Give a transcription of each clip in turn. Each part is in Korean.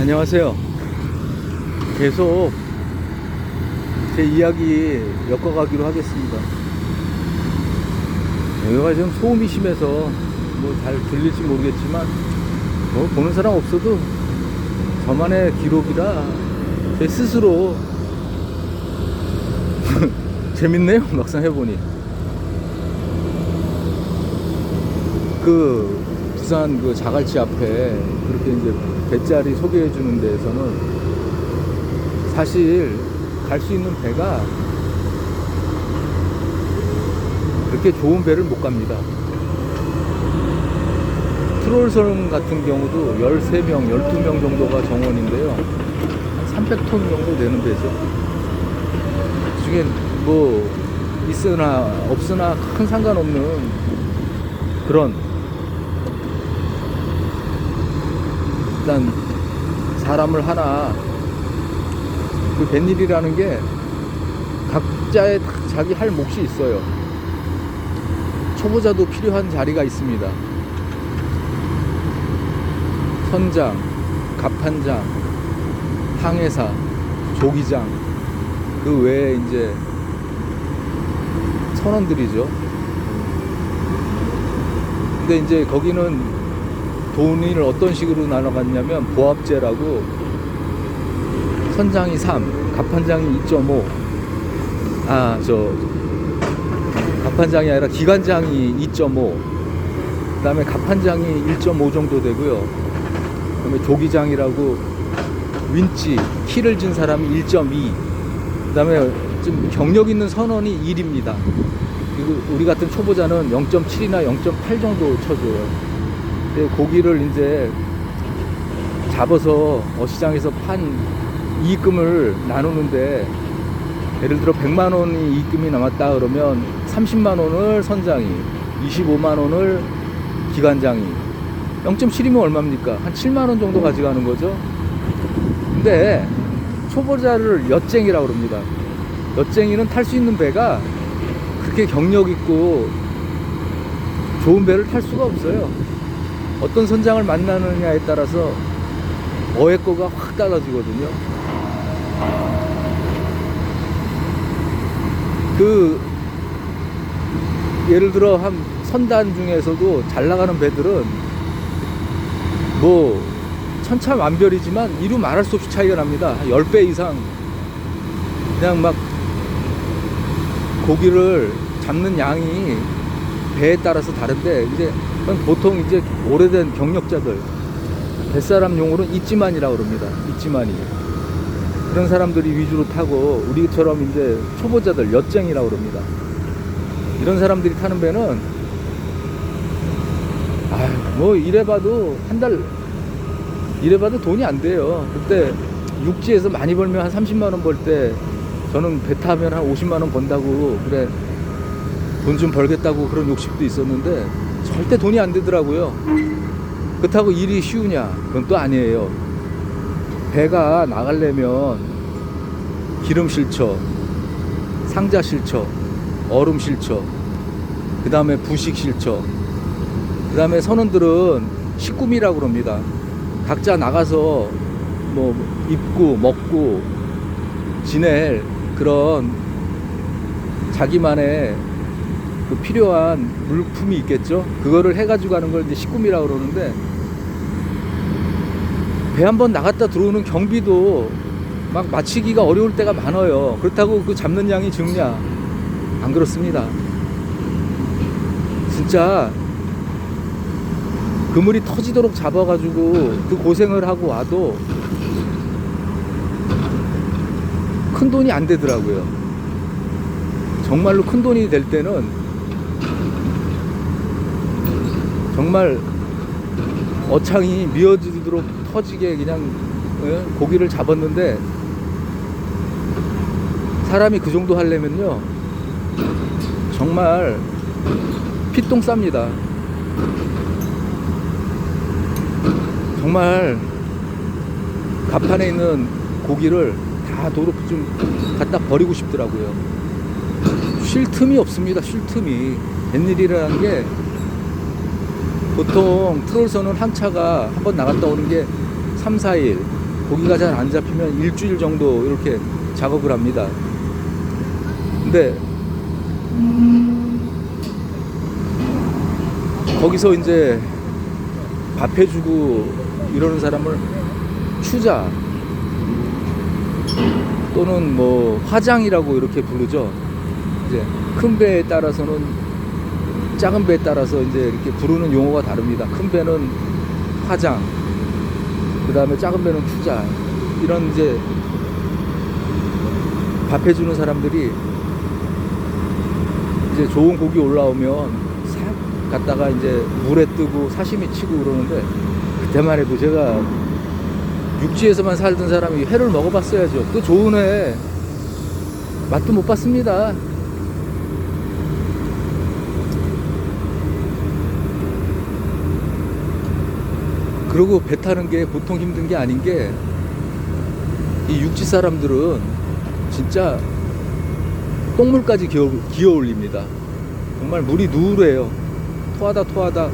안녕하세요. 계속 제 이야기 엮어가기로 하겠습니다. 여기가 좀 소음이 심해서 뭐 잘 들릴지 모르겠지만 뭐 보는 사람 없어도 저만의 기록이라 제 스스로 재밌네요. 막상 해보니 그 부산 그 자갈치 앞에 그렇게 이제 배짜리 소개해 주는 데에서는 사실 갈 수 있는 배가 그렇게 좋은 배를 못 갑니다. 트롤선 같은 경우도 13명, 12명 정도가 정원인데요. 한 300톤 정도 되는 배죠. 그중에 뭐 있으나 없으나 큰 상관없는 그런, 일단 사람을 하나, 그 뱃일이라는 게 각자의 자기 할 몫이 있어요. 초보자도 필요한 자리가 있습니다. 선장, 갑판장, 항해사, 조기장, 그 외에 이제 선원들이죠. 근데 이제 거기는 돈을 어떤 식으로 나눠갔냐면 보합제라고, 선장이 3, 갑판장이 2.5, 갑판장이 아니라 기관장이 2.5, 그 다음에 갑판장이 1.5 정도 되고요. 그 다음에 조기장이라고 윈치, 키를 진 사람이 1.2, 그 다음에 좀 경력 있는 선원이 1입니다. 그리고 우리 같은 초보자는 0.7이나 0.8 정도 쳐줘요. 고기를 이제 잡아서 어시장에서 판 이익금을 나누는데, 예를 들어 100만 원이 이익금이 남았다 그러면 30만 원을 선장이, 25만 원을 기관장이, 0.7이면 얼마입니까? 한 7만 원 정도 가져가는 거죠. 근데 초보자를 엿쟁이라고 그럽니다. 엿쟁이는 탈 수 있는 배가 그렇게 경력 있고 좋은 배를 탈 수가 없어요. 어떤 선장을 만나느냐에 따라서 어획거가 확 달라지거든요. 예를 들어 한 선단 중에서도 잘 나가는 배들은 뭐 천차만별이지만 이루 말할 수 없이 차이가 납니다. 10배 이상. 그냥 막 고기를 잡는 양이 배에 따라서 다른데, 이제 보통 이제 오래된 경력자들, 뱃사람 용어로는 있지만이라고 그럽니다. 있지만이. 그런 사람들이 위주로 타고, 우리처럼 이제 초보자들, 엿쟁이라고 그럽니다. 이런 사람들이 타는 배는 뭐 이래봐도 한 달 이래봐도 돈이 안 돼요. 그때 육지에서 많이 벌면 한 30만 원 벌 때, 저는 배 타면 한 50만 원 번다고, 그래 돈 좀 벌겠다고 그런 욕심도 있었는데 절대 돈이 안 되더라고요. 그렇다고 일이 쉬우냐? 그건 또 아니에요. 배가 나가려면 기름 실처, 상자 실처, 얼음 실처, 그 다음에 부식 실처, 그 다음에 선원들은 식구미라고 그럽니다. 각자 나가서 뭐 입고 먹고 지낼 그런 자기만의 그 필요한 물품이 있겠죠. 그거를 해가지고 가는 걸 이제 식구미라고 그러는데, 배 한 번 나갔다 들어오는 경비도 막 마치기가 어려울 때가 많아요. 그렇다고 그 잡는 양이 적냐? 안 그렇습니다. 진짜 그물이 터지도록 잡아가지고 그 고생을 하고 와도 큰 돈이 안 되더라고요. 정말로 큰 돈이 될 때는 정말 어창이 미어지도록 터지게 그냥 고기를 잡았는데, 사람이 그 정도 하려면요 정말 피똥 쌉니다. 정말 갑판에 있는 고기를 다 도로 좀 갖다 버리고 싶더라고요. 쉴 틈이 없습니다. 쉴 틈이. 뱃일이라는 게 보통 트롤선은 한 차가 한번 나갔다 오는 게 3, 4일, 고기가 잘 안 잡히면 일주일 정도 이렇게 작업을 합니다. 근데 거기서 이제 밥 해주고 이러는 사람을 추자 또는 뭐 화장이라고 이렇게 부르죠. 이제 큰 배에 따라서는 작은 배에 따라서 이제 이렇게 부르는 용어가 다릅니다. 큰 배는 화장, 그 다음에 작은 배는 추자. 이런 이제 밥 해주는 사람들이 이제 좋은 고기 올라오면 싹 갔다가 이제 물에 뜨고 사시미 치고 그러는데, 그때만 해도 제가 육지에서만 살던 사람이 회를 먹어봤어야죠. 그 좋은 회 맛도 못 봤습니다. 그리고 배 타는 게 보통 힘든 게 아닌 게, 이 육지 사람들은 진짜 똥물까지 기어 올립니다. 정말 물이 누래요. 토하다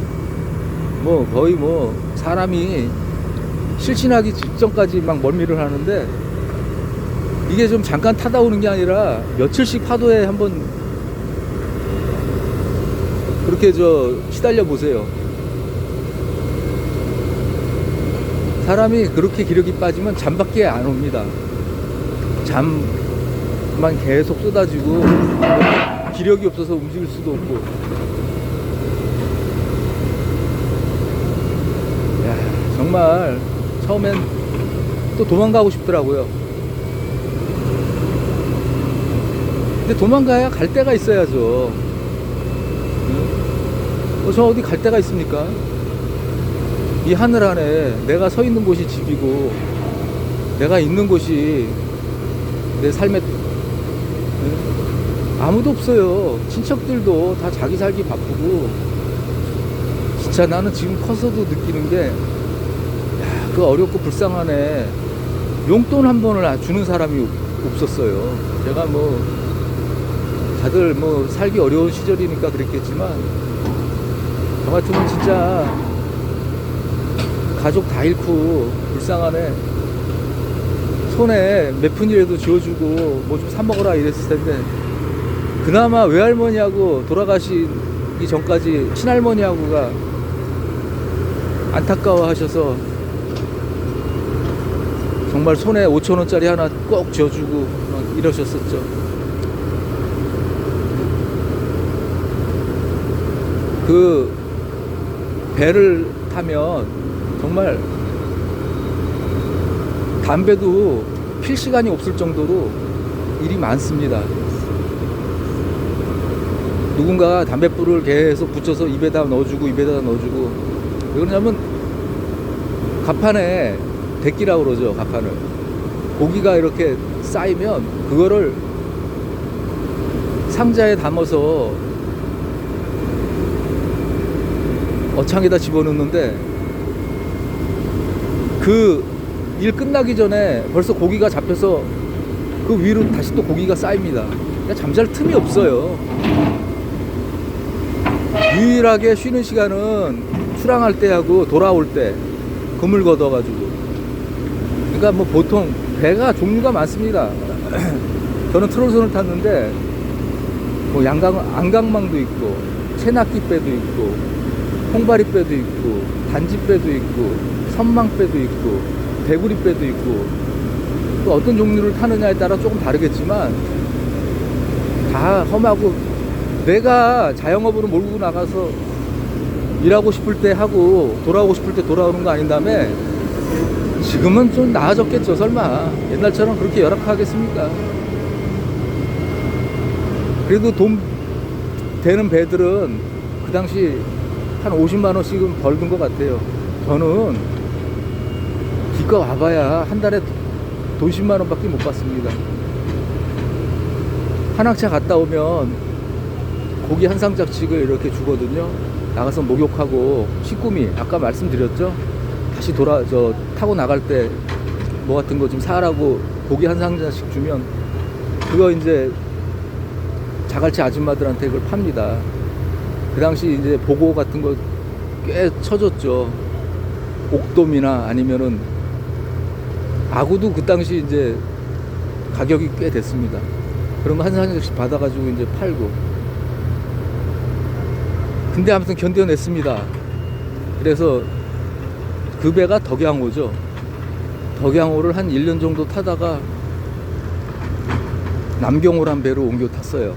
뭐 거의 뭐 사람이 실신하기 직전까지 막 멀미를 하는데, 이게 좀 잠깐 타다 오는 게 아니라 며칠씩 파도에 한번 그렇게 시달려 보세요. 사람이 그렇게 기력이 빠지면 잠밖에 안 옵니다. 잠만 계속 쏟아지고 기력이 없어서 움직일 수도 없고. 야, 정말 처음엔 또 도망가고 싶더라고요. 근데 도망가야 갈 데가 있어야죠. 저 어디 갈 데가 있습니까? 이 하늘 안에 내가 서 있는 곳이 집이고, 내가 있는 곳이 내 삶에 아무도 없어요. 친척들도 다 자기 살기 바쁘고. 진짜 나는 지금 커서도 느끼는 게, 그 어렵고 불쌍하네. 용돈 한 번을 주는 사람이 없었어요. 제가 뭐 다들 뭐 살기 어려운 시절이니까 그랬겠지만, 저 같으면 진짜 가족 다 잃고 불쌍하네. 손에 몇 푼이라도 쥐어주고 뭐 좀 사 먹어라 이랬을 텐데, 그나마 외할머니하고 돌아가시기 전까지 친할머니하고가 안타까워하셔서 정말 손에 5,000원짜리 하나 꼭 쥐어주고 이러셨었죠. 그 배를 타면 정말 담배도 필 시간이 없을 정도로 일이 많습니다. 누군가 담뱃불을 계속 붙여서 입에다 넣어주고 왜 그러냐면, 갑판에 데끼라고 그러죠. 갑판을 고기가 이렇게 쌓이면 그거를 상자에 담아서 어창에다 집어넣는데, 그 일 끝나기 전에 벌써 고기가 잡혀서 그 위로 다시 또 고기가 쌓입니다. 그러니까 잠잘 틈이 없어요. 유일하게 쉬는 시간은 출항할 때하고 돌아올 때 그물 걷어가지고. 그러니까 뭐 보통 배가 종류가 많습니다. 저는 트롤선을 탔는데 뭐 안강망도 있고, 체납기배도 있고, 홍바리배도 있고, 단지배도 있고, 선망배도 있고, 대구리배도 있고, 또 어떤 종류를 타느냐에 따라 조금 다르겠지만 다 험하고, 내가 자영업으로 몰고 나가서 일하고 싶을 때 하고 돌아오고 싶을 때 돌아오는 거 아닌 다음에, 지금은 좀 나아졌겠죠. 설마 옛날처럼 그렇게 열악하겠습니까? 그래도 돈 되는 배들은 그 당시 한 50만 원씩은 벌던 것 같아요. 저는 기껏 와봐야 한 달에 돈 10만 원밖에 못 받습니다. 한학차 갔다 오면 고기 한 상자씩을 이렇게 주거든요. 나가서 목욕하고 식구미 아까 말씀드렸죠. 다시 타고 나갈 때 뭐 같은 거 좀 사라고 고기 한 상자씩 주면, 그거 이제 자갈치 아줌마들한테 그걸 팝니다. 그 당시 이제 보고 같은 거 꽤 쳐줬죠. 옥돔이나 아니면은 아구도 그 당시 이제 가격이 꽤 됐습니다. 그런 거 한 사정씩 받아가지고 이제 팔고. 근데 아무튼 견뎌냈습니다. 그래서 그 배가 덕양호죠. 덕양호를 한 1년 정도 타다가 남경호란 배로 옮겨 탔어요.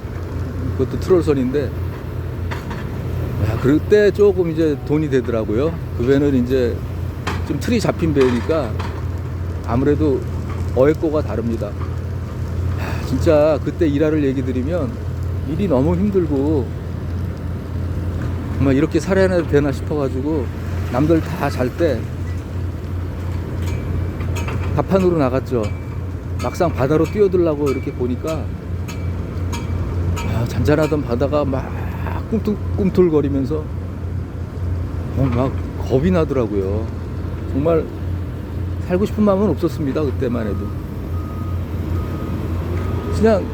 그것도 트롤선인데, 야, 그때 조금 이제 돈이 되더라고요. 그 배는 이제 좀 틀이 잡힌 배니까 아무래도 어획고가 다릅니다. 야, 진짜 그때 일화를 얘기 드리면 일이 너무 힘들고 정말 이렇게 살아야 되나 싶어가지고 남들 다 잘 때 갑판으로 나갔죠. 막상 바다로 뛰어들라고 이렇게 보니까 잔잔하던 바다가 막 꿈틀꿈틀거리면서 막 겁이 나더라고요. 정말 살고 싶은 마음은 없었습니다. 그때만 해도 그냥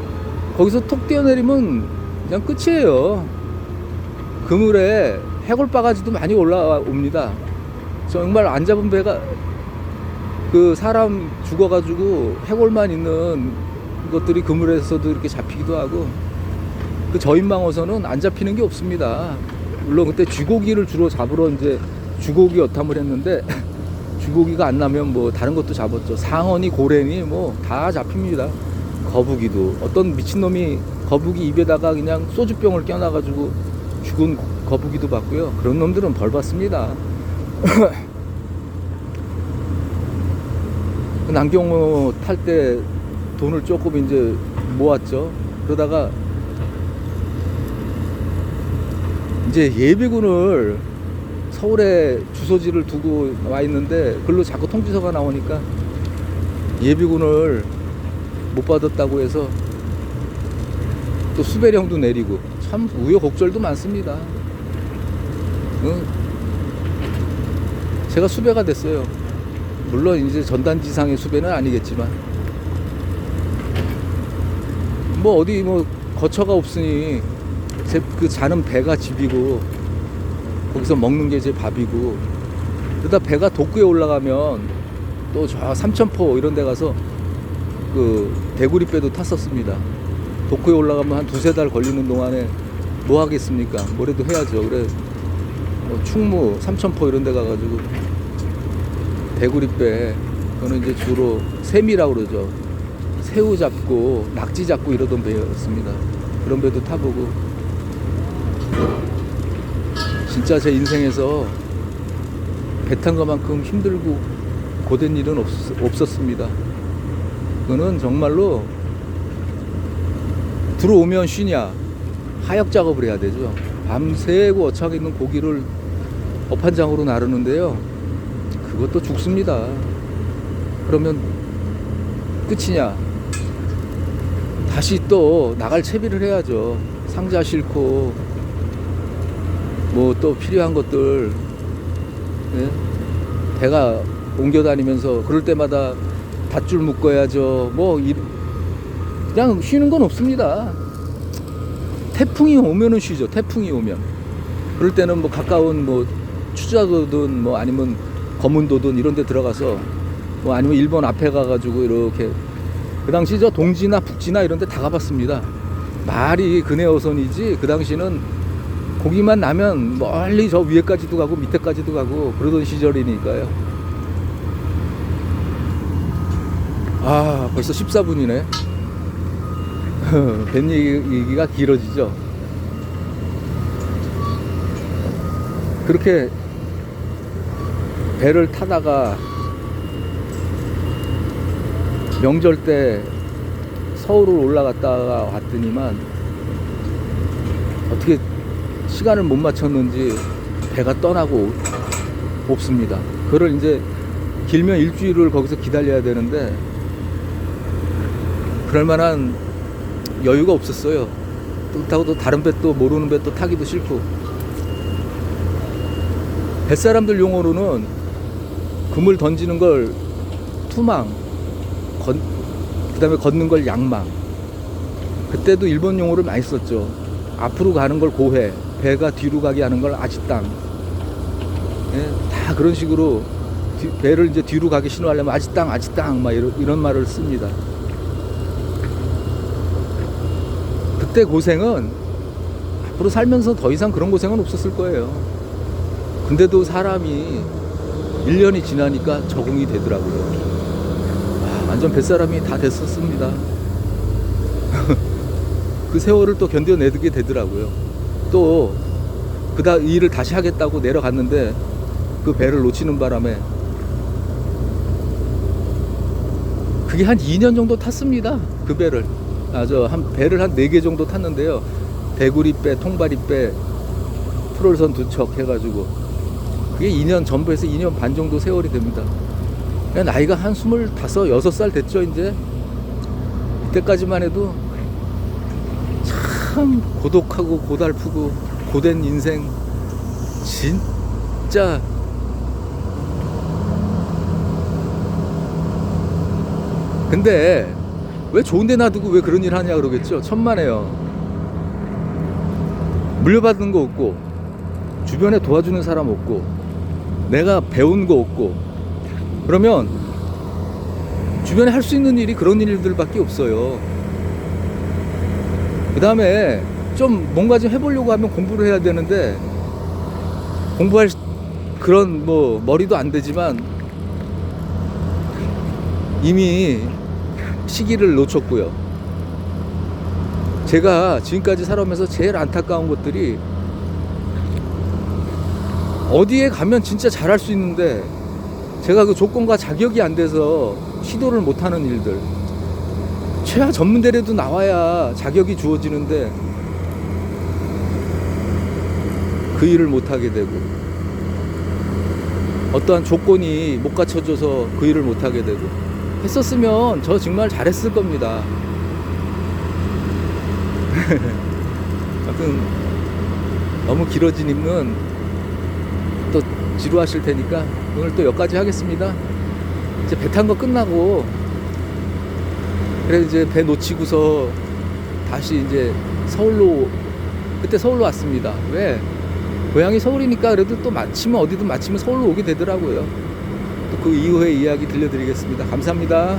거기서 톡 뛰어내리면 그냥 끝이에요. 그물에 해골바가지도 많이 올라옵니다. 정말 안 잡은 배가 그 사람 죽어가지고 해골만 있는 것들이 그물에서도 이렇게 잡히기도 하고, 그 저인망어선은 안 잡히는 게 없습니다. 물론 그때 쥐고기를 주로 잡으러 이제 쥐고기 어탐을 했는데 쥐고기가 안 나면 뭐 다른 것도 잡았죠. 상어니 고래니 뭐 다 잡힙니다. 거북이도 어떤 미친놈이 거북이 입에다가 그냥 소주병을 껴놔가지고 죽은 거북이도 봤고요. 그런 놈들은 벌 받습니다. 남경호 탈 때 돈을 조금 이제 모았죠. 그러다가 이제 예비군을 서울에 주소지를 두고 와 있는데 글로 자꾸 통지서가 나오니까 예비군을 못 받았다고 해서 또 수배령도 내리고 참 우여곡절도 많습니다. 제가 수배가 됐어요. 물론 이제 전단지상의 수배는 아니겠지만 뭐 어디 뭐 거처가 없으니 그 자는 배가 집이고 거기서 먹는 게 제 밥이고, 그러다 배가 독구에 올라가면 또 저 삼천포 이런 데 가서 그 대구리배도 탔었습니다. 독구에 올라가면 한 두세 달 걸리는 동안에 뭐 하겠습니까? 뭐라도 해야죠. 그래 뭐 충무, 삼천포 이런 데 가가지고 대구리배, 그거는 이제 주로 세미라고 그러죠. 새우 잡고 낙지 잡고 이러던 배였습니다. 그런 배도 타보고, 진짜 제 인생에서 배 탄 것만큼 힘들고 고된 일은 없었습니다. 그거는 정말로 들어오면 쉬냐, 하역 작업을 해야 되죠. 밤새고 어차게 있는 고기를 업한장으로 나르는데요, 그것도 죽습니다. 그러면 끝이냐, 다시 또 나갈 채비를 해야죠. 상자 싣고 뭐 또 필요한 것들, 네? 배가 옮겨 다니면서 그럴 때마다 밧줄 묶어야죠. 뭐 그냥 쉬는 건 없습니다. 태풍이 오면은 쉬죠. 태풍이 오면. 그럴 때는 뭐 가까운 뭐 추자도든 뭐 아니면 거문도든 이런 데 들어가서 뭐 아니면 일본 앞에 가가지고 이렇게, 그 당시 저 동지나 북지나 이런 데 다 가봤습니다. 말이 근해어선이지 그 당시는 고기만 나면 멀리 저 위에까지도 가고 밑에까지도 가고 그러던 시절이니까요. 아, 벌써 14분이네. 밴 얘기가 길어지죠. 그렇게 배를 타다가 명절 때 서울을 올라갔다가 왔더니만 어떻게 시간을 못 맞췄는지 배가 떠나고 없습니다. 그걸 이제 길면 일주일을 거기서 기다려야 되는데 그럴 만한 여유가 없었어요. 그렇다고 또 다른 배 또 모르는 배 또 타기도 싫고. 뱃사람들 용어로는 그물 던지는 걸 투망, 그 다음에 걷는 걸 양망. 그때도 일본 용어를 많이 썼죠. 앞으로 가는 걸 고해, 배가 뒤로 가게 하는 걸 아지땅. 예, 다 그런 식으로 배를 이제 뒤로 가게 신호하려면 아지땅 아지땅 막 이런 말을 씁니다. 그때 고생은 앞으로 살면서 더 이상 그런 고생은 없었을 거예요. 근데도 사람이 1년이 지나니까 적응이 되더라고요. 완전 뱃사람이 다 됐었습니다. 그 세월을 또 견뎌내게 되더라고요. 또 이 일을 다시 하겠다고 내려갔는데 그 배를 놓치는 바람에 그게 한 2년 정도 탔습니다. 그 배를. 배를 한 4개 정도 탔는데요. 대구리배, 통바리배, 프롤선 2척 해가지고 그게 2년 전부에서 2년 반 정도 세월이 됩니다. 나이가 한 25, 6살 됐죠. 이제 이때까지만 해도 참 고독하고 고달프고 고된 인생 진짜 근데 왜 좋은 데 놔두고 왜 그런 일 하냐 그러겠죠. 천만에요. 물려받은 거 없고 주변에 도와주는 사람 없고 내가 배운 거 없고 그러면 주변에 할 수 있는 일이 그런 일들밖에 없어요. 그 다음에 좀 뭔가 좀 해보려고 하면 공부를 해야 되는데 공부할 그런 머리도 안 되지만 이미 시기를 놓쳤고요. 제가 지금까지 살아오면서 제일 안타까운 것들이 어디에 가면 진짜 잘할 수 있는데 제가 그 조건과 자격이 안 돼서 시도를 못하는 일들. 최하 전문대라도 나와야 자격이 주어지는데 그 일을 못하게 되고 어떠한 조건이 못 갖춰져서 그 일을 못하게 되고 했었으면 저 정말 잘했을 겁니다. 아무튼 너무 길어진 입은 또 지루하실 테니까 오늘 또 여기까지 하겠습니다. 이제 배 탄 거 끝나고 그래 이제 배 놓치고서 다시 이제 그때 서울로 왔습니다. 왜? 고향이 서울이니까 그래도 또 마치면 어디든 마치면 서울로 오게 되더라고요. 또 그 이후의 이야기 들려드리겠습니다. 감사합니다.